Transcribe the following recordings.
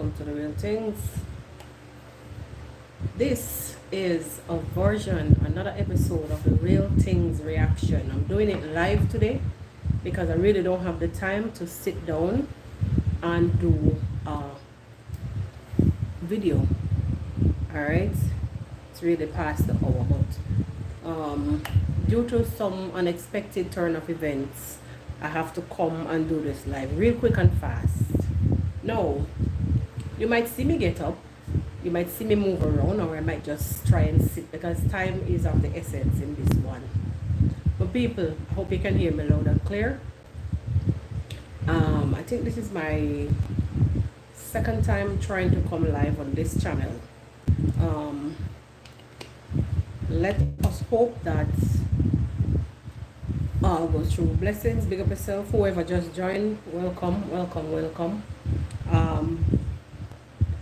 welcome to the real things. This is a version, another episode of the real things reaction. I'm doing it live today because I really don't have the time to sit down and do a video. Alright, it's really past the hour, but due to some unexpected turn of events, I have to come and do this live real quick and fast. Now, you might see me get up, you might see me move around, or I might just try and sit because time is of the essence in this one. But people, I hope you can hear me loud and clear. I think this is my second time trying to come live on this channel. Let us hope that all goes through. Blessings, big up yourself. Whoever just joined, welcome, welcome, welcome.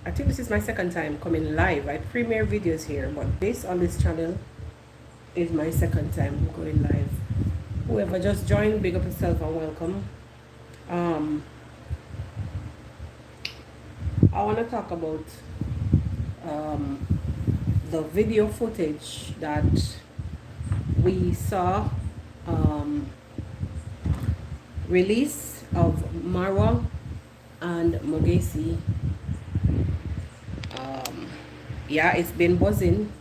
I think this is my second time coming live. I premiere videos here, but this on this channel is my second time going live. Whoever just joined, big up yourself and welcome. I want to talk about the video footage that we saw release of Marwa and Mogesi. Yeah, it's been buzzing.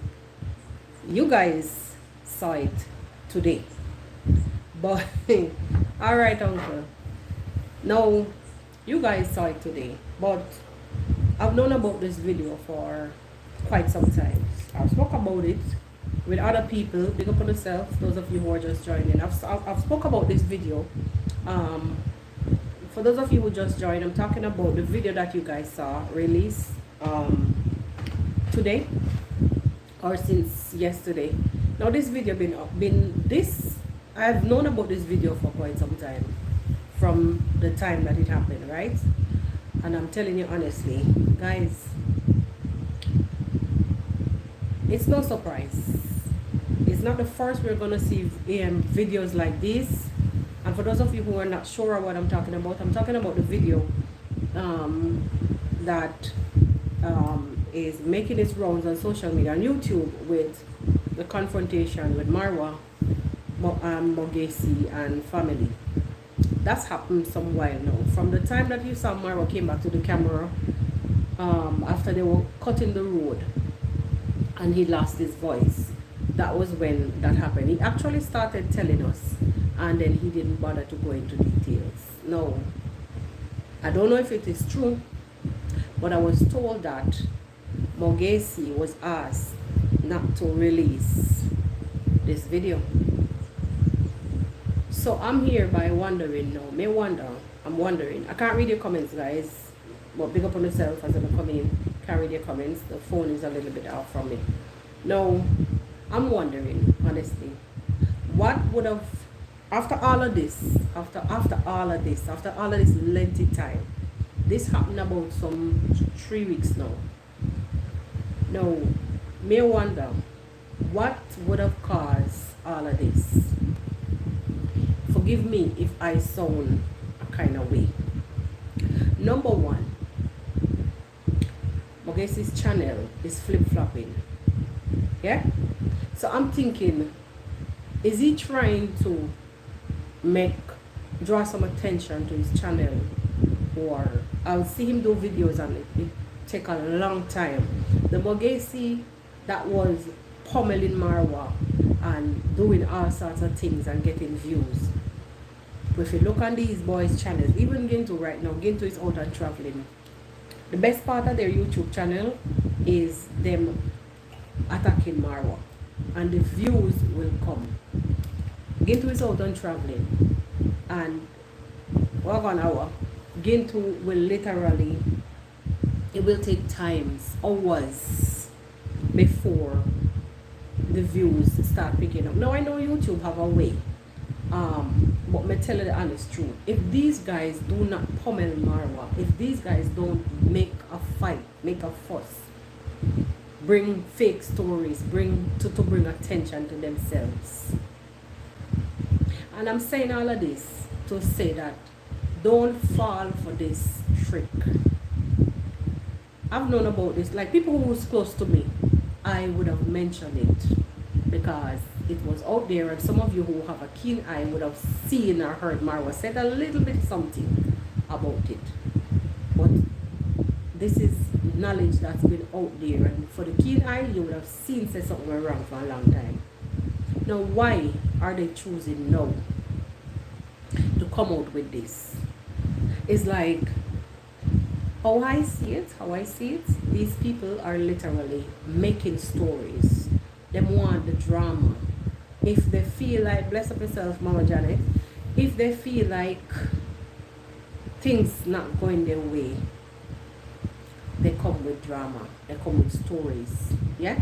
You guys saw it today, but all right, uncle. No, you guys saw it today, but I've known about this video for quite some time. I've spoke about it with other people. Big up on yourself, those of you who are just joining. I've spoke about this video. For those of you who just joined, I'm talking about the video that you guys saw released today or since yesterday. Now this video I've known about this video for quite some time, from the time that it happened, right? And I'm telling you honestly, guys, it's no surprise. It's not the first we're gonna see videos like this. And for those of you who are not sure what I'm talking about the video that is making its rounds on social media, on YouTube, with the confrontation with Marwa, Mogesi and family. That's happened some while now. From the time that you saw Marwa came back to the camera after they were cutting the road and he lost his voice, that was when that happened. He actually started telling us and then he didn't bother to go into details. No, I don't know if it is true, but I was told that Mogesi was asked not to release this video. So I'm here by wondering now. I'm wondering. I can't read your comments, guys, but big up on yourself as I'm coming. Can't read your comments. The phone is a little bit off from me. No, I'm wondering, honestly, what would have, after all of this lengthy time, this happened about some 3 weeks now. Now, may wonder what would have caused all of this. Forgive me if I sound a kind of way. Number one, Mogesi's channel is flip-flopping. Yeah? So I'm thinking, is he trying to draw some attention to his channel? Or I'll see him do videos and it take a long time. The Mogesi that was pummeling Marwa and doing all sorts of things and getting views. If you look on these boys' channels, even Ginto right now, Ginto is out and traveling. The best part of their YouTube channel is them attacking Marwa, and the views will come. Ginto is out and traveling, and walk an hour. Ginto will literally, it will take times, hours before the views start picking up. Now I know YouTube have a way, but me tell you the honest truth. If these guys do not pummel Marwa, if these guys don't make a fight, make a fuss, bring fake stories, bring attention to themselves. And I'm saying all of this to say that don't fall for this trick. I've known about this, like people who was close to me, I would have mentioned it because it was out there, and some of you who have a keen eye would have seen or heard Marwa said a little bit something about it. But this is knowledge that's been out there, and for the keen eye, you would have seen say something went wrong for a long time. Now, why are they choosing now to come out with this? It's like, how I see it, these people are literally making stories. They want the drama. If they feel like, bless up yourself, Mama Janet, if they feel like things not going their way, they come with drama. They come with stories. Yeah?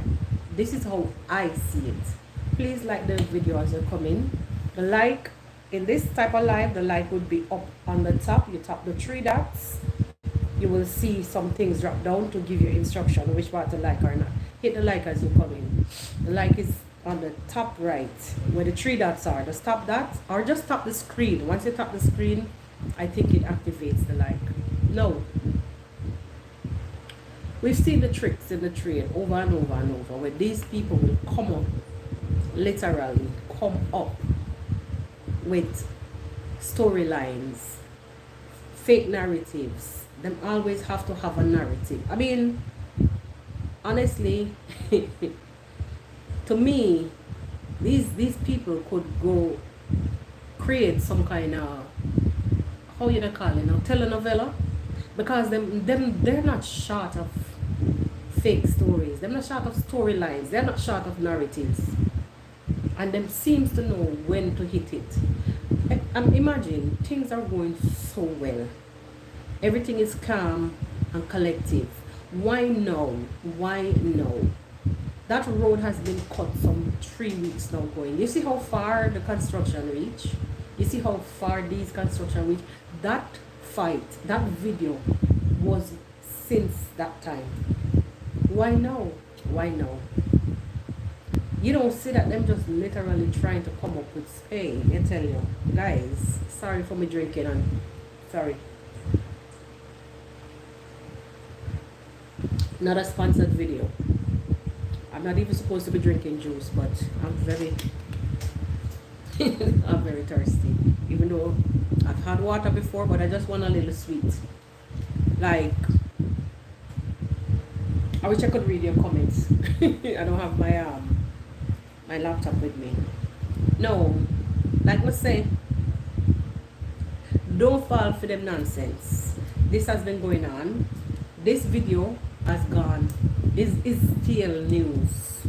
This is how I see it. Please like the video as you come in. The like, in this type of live, the like would be up on the top. You tap the three dots. You will see some things drop down to give you instruction which part to like or not. Hit the like as you come in. The like is on the top right where the three dots are. Just tap that or just tap the screen. Once you tap the screen, I think it activates the like. No. We've seen the tricks in the trade over and over and over where these people will come up, literally come up with storylines, fake narratives. Them always have to have a narrative. I mean, honestly, to me, these people could go create some kind of, how you call it now, telenovela, because they're not short of fake stories. They're not short of storylines. They're not short of narratives, and them seems to know when to hit it. And imagine things are going so well. Everything is calm and collective. Why no? Why no? That road has been cut some 3 weeks now going. You see how far the construction reach? You see how far these construction reach? That fight, that video was since that time. Why no? Why no? You don't see that them just literally trying to come up with, hey, I tell you, guys, sorry for me drinking and sorry. Not a sponsored video. I'm not even supposed to be drinking juice, but I'm very I'm very thirsty. Even though I've had water before, but I just want a little sweet. Like, I wish I could read your comments. I don't have my laptop with me. No, like I say, don't fall for them nonsense. This has been going on. This video has gone, is still news.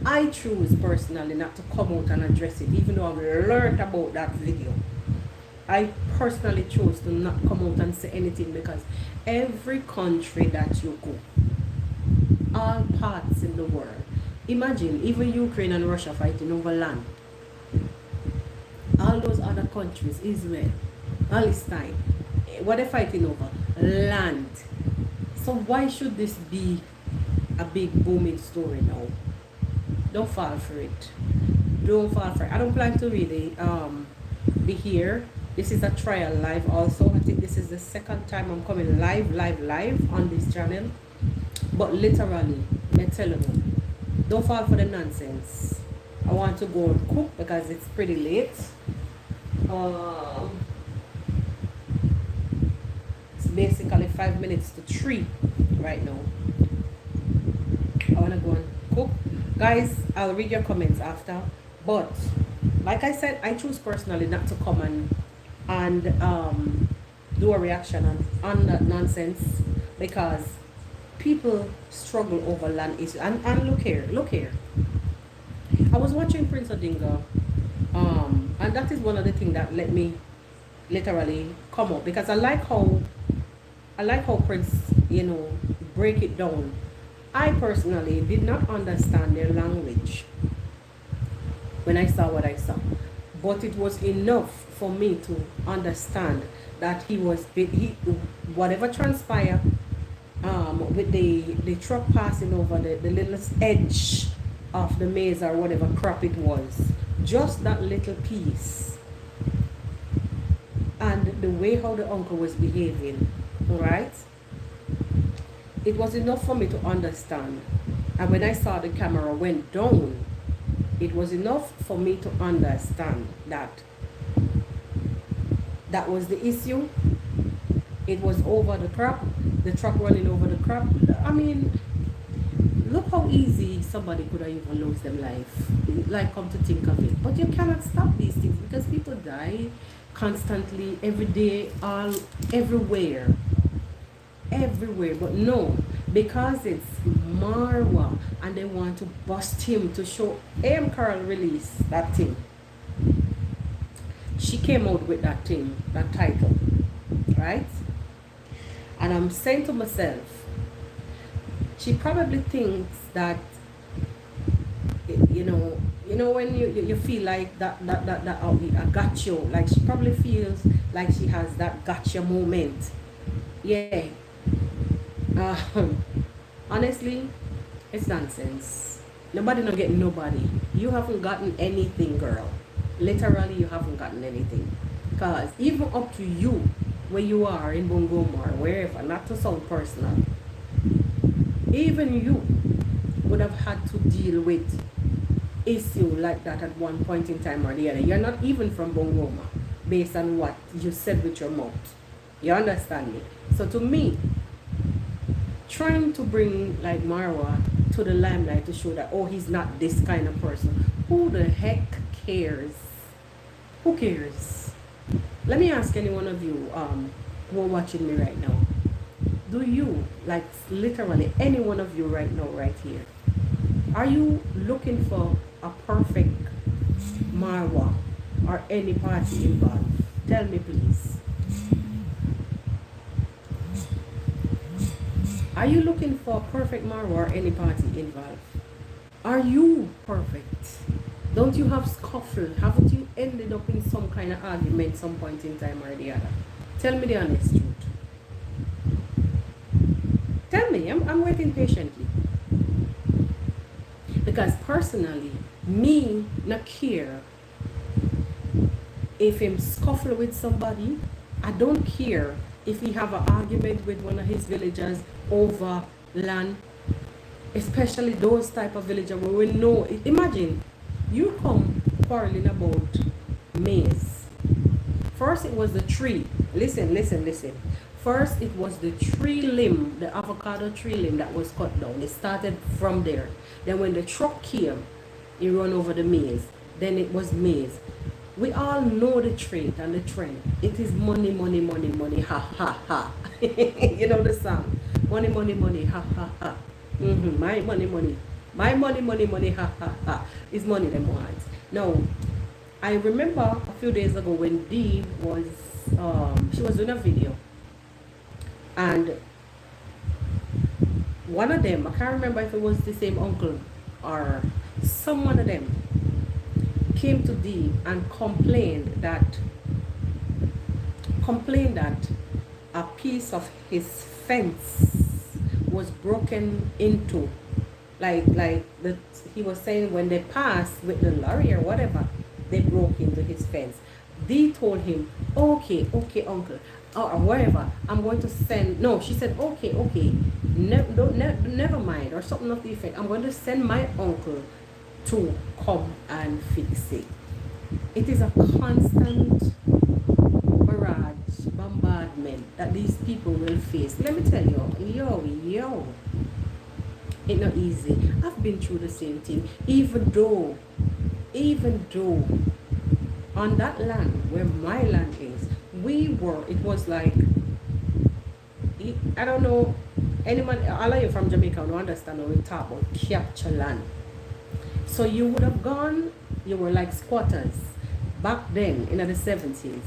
I choose personally not to come out and address it, even though I've learned about that video. I personally chose to not come out and say anything because every country that you go, all parts in the world, imagine even Ukraine and Russia fighting over land. All those other countries, Israel, Palestine, what they're fighting over? Land. So why should this be a big booming story now? Don't fall for it. Don't fall for it. I don't plan to really be here. This is a trial live also. I think this is the second time I'm coming live on this channel. But literally, I'm telling you, don't fall for the nonsense. I want to go and cook because it's pretty late. It's basically 5 minutes to 3 right now. I want to go and cook. Guys, I'll read your comments after. But, like I said, I choose personally not to come and do a reaction on that nonsense because people struggle over land issues. And look here. I was watching Prince Odinga, and that is one of the things that let me literally come up because I like how Prince, break it down. I personally did not understand their language when I saw what I saw, but it was enough for me to understand that whatever transpired with the truck passing over the littlest edge of the maze or whatever crop it was, just that little piece, and the way how the uncle was behaving, all right, it was enough for me to understand. And when I saw the camera went down, it was enough for me to understand that that was the issue. It was over the crop, the truck running over the crop. I mean, look how easy somebody could have even lost their life. Like, come to think of it. But you cannot stop these things because people die constantly, every day, all everywhere. Everywhere. But no, because it's Marwa and they want to bust him to show K1ll released that thing. She came out with that thing, that title, right? And I'm saying to myself, she probably thinks that, you know when you feel like that oh, I got you, like she probably feels like she has that gotcha moment. Yeah. Honestly, it's nonsense. Nobody not getting nobody. You haven't gotten anything, girl. Literally, you haven't gotten anything. Because even up to you, where you are in Bungoma or wherever, not to sound personal, even you would have had to deal with issue like that at one point in time or the other. You're not even from Bungoma, based on what you said with your mouth. You understand me? So to me, trying to bring like Marwa to the limelight to show that, oh, he's not this kind of person. Who the heck cares? Who cares? Let me ask any one of you who are watching me right now. Do you, like literally any one of you right now, right here, are you looking for a perfect Marwa or any party involved? Tell me please. Are you looking for a perfect Marwa or any party involved? Are you perfect? Don't you have scuffle? Haven't you ended up in some kind of argument some point in time or the other? Tell me the honest truth. Tell me, I'm waiting patiently. Because personally, me not care if him scuffle with somebody. I don't care if he have an argument with one of his villagers over land, especially those type of villagers where we know. Imagine you come quarreling about maize. First it was the tree. Listen. First it was the tree limb, the avocado tree limb that was cut down. It started from there. Then when the truck came, it run over the maize. Then it was maize. We all know the trait and the trend. It is money, money, money, money, ha, ha, ha. You know the song? Money, money, money, ha, ha, ha. My money, money. My money, money, money, ha, ha, ha. It's money them wants. Now, I remember a few days ago when Dee was, she was doing a video. And one of them, I can't remember if it was the same uncle or some one of them, came to Dee and complained that a piece of his fence was broken into, like the, he was saying when they passed with the lorry or whatever, they broke into his fence. Dee told him, okay uncle, or whatever, I'm going to send, no, she said, okay, never mind, or something of the effect, I'm going to send my uncle to come and fix it. It is a constant barrage, bombardment that these people will face. Let me tell you, yo, it's not easy. I've been through the same thing, even though on that land where my land is, it was like, I don't know, anyone, all of you from Jamaica don't understand when we talk about capture land. So you would have gone, you were like squatters. Back then, in the 70s,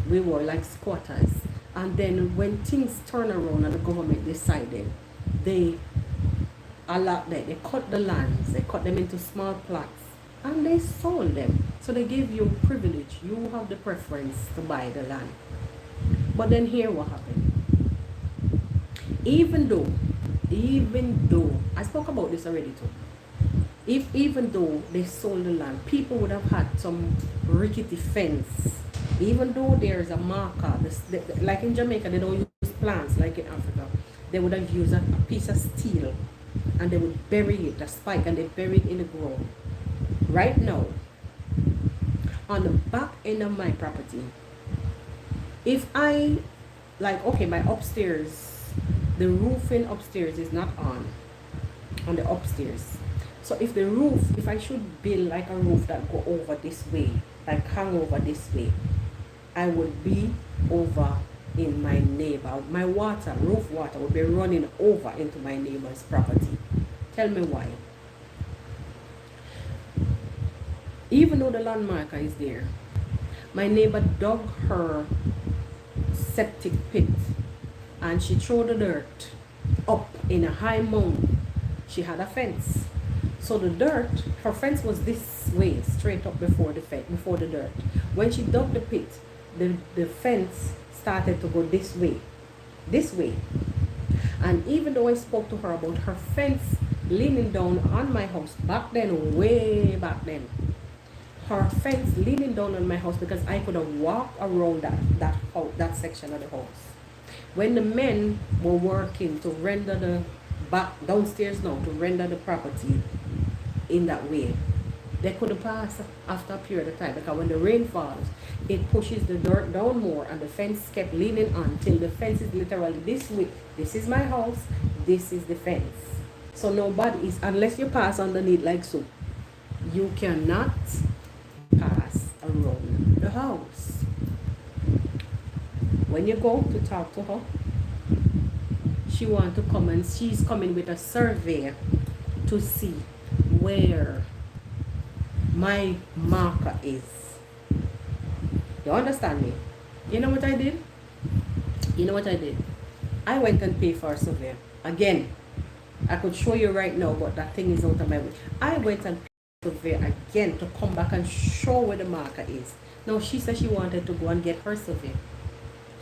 we were like squatters. And then when things turn around and the government decided, they cut the lands, they cut them into small plots, and they sold them. So they gave you privilege. You have the preference to buy the land. But then here what happened. Even though, I spoke about this already too. Even though they sold the land, people would have had some rickety fence. Even though there's a marker, like in Jamaica, they don't use plants like in Africa. they would have used a piece of steel and they would bury it, a spike, and they bury it in the ground. Right now, on the back end of my property, if I, like, okay, my upstairs, the roofing upstairs is not on the upstairs. So if I should build like a roof that go over this way, like hang over this way, I would be over in my neighbor. My roof water would be running over into my neighbor's property. Tell me why. Even though the land marker is there, my neighbor dug her septic pit and she threw the dirt up in a high mound. She had a fence. So the dirt, her fence was this way, straight up before the dirt. When she dug the pit, the fence started to go this way. And even though I spoke to her about her fence leaning down on my house back then, way back then, her fence leaning down on my house, because I could have walked around that section of the house. When the men were working to render the back downstairs now, to render the property in that way, they couldn't pass after a period of time, because when the rain falls, it pushes the dirt down more, and the fence kept leaning on till the fence is literally this way. This is my house, this is the fence. So nobody is, unless you pass underneath like so, you cannot pass around the house. When you go to talk to her, she wants to come, and she's coming with a survey to see where my marker is. You understand me? You know what I did? I went and paid for a survey. Again, I could show you right now, but that thing is out of my way. I went and paid for a survey again to come back and show where the marker is. Now, she said she wanted to go and get her survey.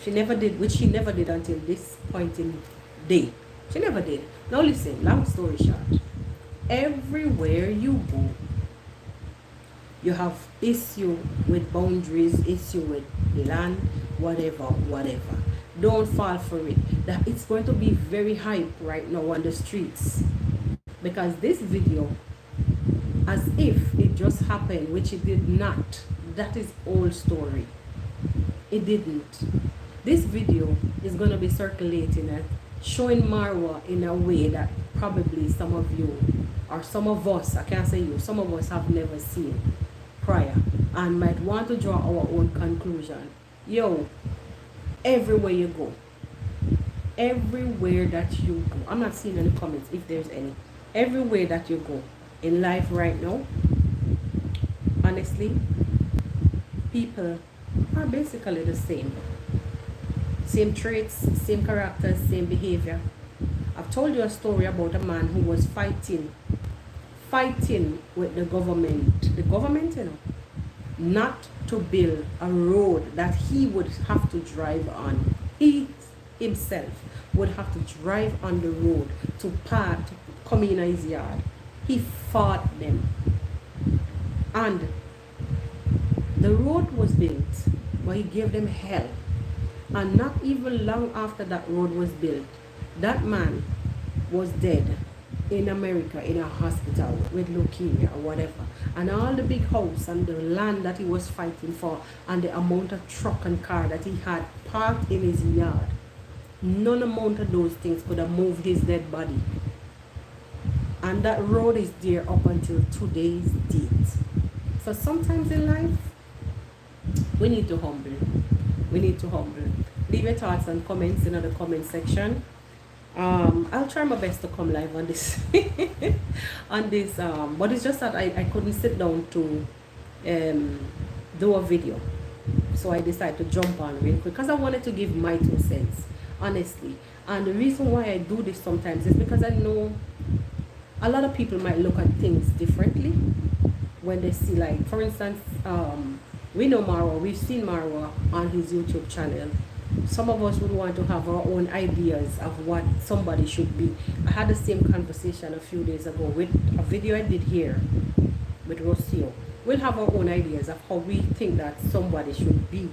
She never did, which she never did until this point in day. She never did. Now listen, long story short. Everywhere you go, you have issue with boundaries, issue with land, whatever. Don't fall for it. That it's going to be very hype right now on the streets, because this video, as if it just happened, which it did not. That is old story. It didn't. This video is going to be circulating and showing Marwa in a way that probably some of you, or some of us, I can't say you, some of us have never seen prior, and might want to draw our own conclusion. Yo, everywhere you go, everywhere that you go, I'm not seeing any comments if there's any. Everywhere that you go in life right now, honestly, people are basically the same. Same traits, same characters, same behavior. I've told you a story about a man who was fighting with the government, not to build a road that he would have to drive on. He himself would have to drive on the road to come in his yard. He fought them. And the road was built, but he gave them hell. And not even long after that road was built, that man was dead in America in a hospital with leukemia or whatever. And all the big house and the land that he was fighting for, and the amount of truck and car that he had parked in his yard, none amount of those things could have moved his dead body. And that road is there up until today's date. So sometimes in life, we need to humble. Leave your thoughts and comments in the comment section. I'll try my best to come live on this but it's just that I couldn't sit down to do a video, so I decided to jump on real quick because I wanted to give my 2 cents, honestly. And the reason why I do this sometimes is because I know a lot of people might look at things differently when they see, like, for instance, we know Marwa, we've seen Marwa on his YouTube channel. Some of us would want to have our own ideas of what somebody should be. I had the same conversation a few days ago with a video I did here with Rocio. We'll have our own ideas of how we think that somebody should be.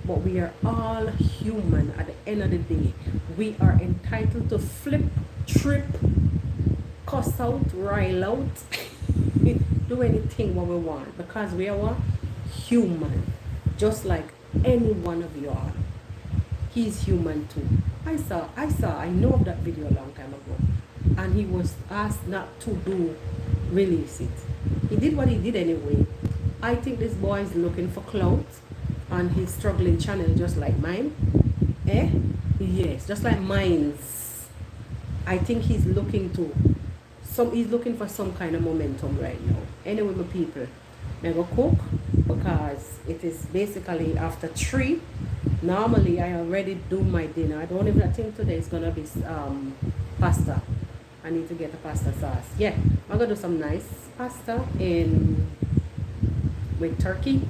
But we are all human at the end of the day. we are entitled to flip, trip, cuss out, rile out, do anything what we want, because we are what? Human, just like any one of you all. He's human too. I know of that video a long time ago, and he was asked not to release it. He did what he did anyway. I think this boy is looking for clout on his struggling channel, just like mine. Yes, just like mine's. I think he's looking for some kind of momentum right now. Anyway, my people, I'm gonna cook because it is basically after 3. Normally I already do my dinner. I think today is gonna be pasta. I need to get a pasta sauce. Yeah, I'm gonna do some nice pasta with turkey,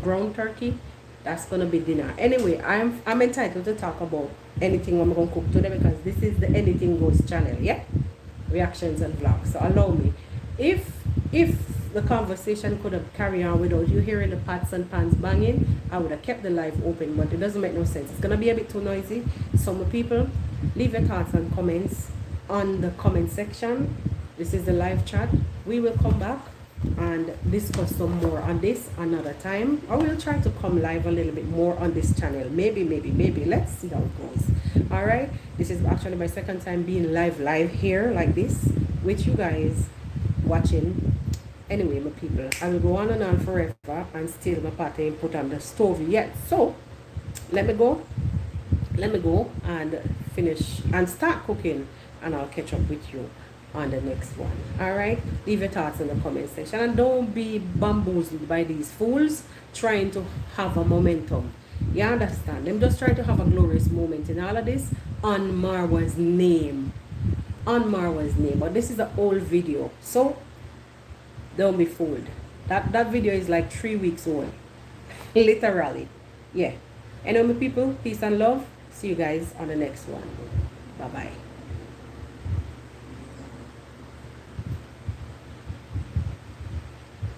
ground turkey. That's gonna be dinner. Anyway, I'm entitled to talk about anything I'm gonna cook today, because this is the Anything Goes channel. Yeah, reactions and vlogs. So allow me, if the conversation could have carried on without you hearing the pots and pans banging, I would have kept the live open, but it doesn't make no sense. It's gonna be a bit too noisy. Some people, leave your thoughts and comments on the comment section. This is the live chat. We will come back and discuss some more on this another time. I will try to come live a little bit more on this channel. Maybe. Let's see how it goes. All right. This is actually my second time being live here like this with you guys watching. Anyway, my people, I will go on and on forever, and still my pot ain't put on the stove yet. So let me go and finish and start cooking, and I'll catch up with you on the next one. All right, leave your thoughts in the comment section, and don't be bamboozled by these fools trying to have a momentum. You understand? Them just trying to have a glorious moment in all of this on Marwa's name. But this is an old video, so don't be fooled. That video is like 3 weeks old. Literally. Yeah. Anyway, my people, peace and love. See you guys on the next one. Bye bye.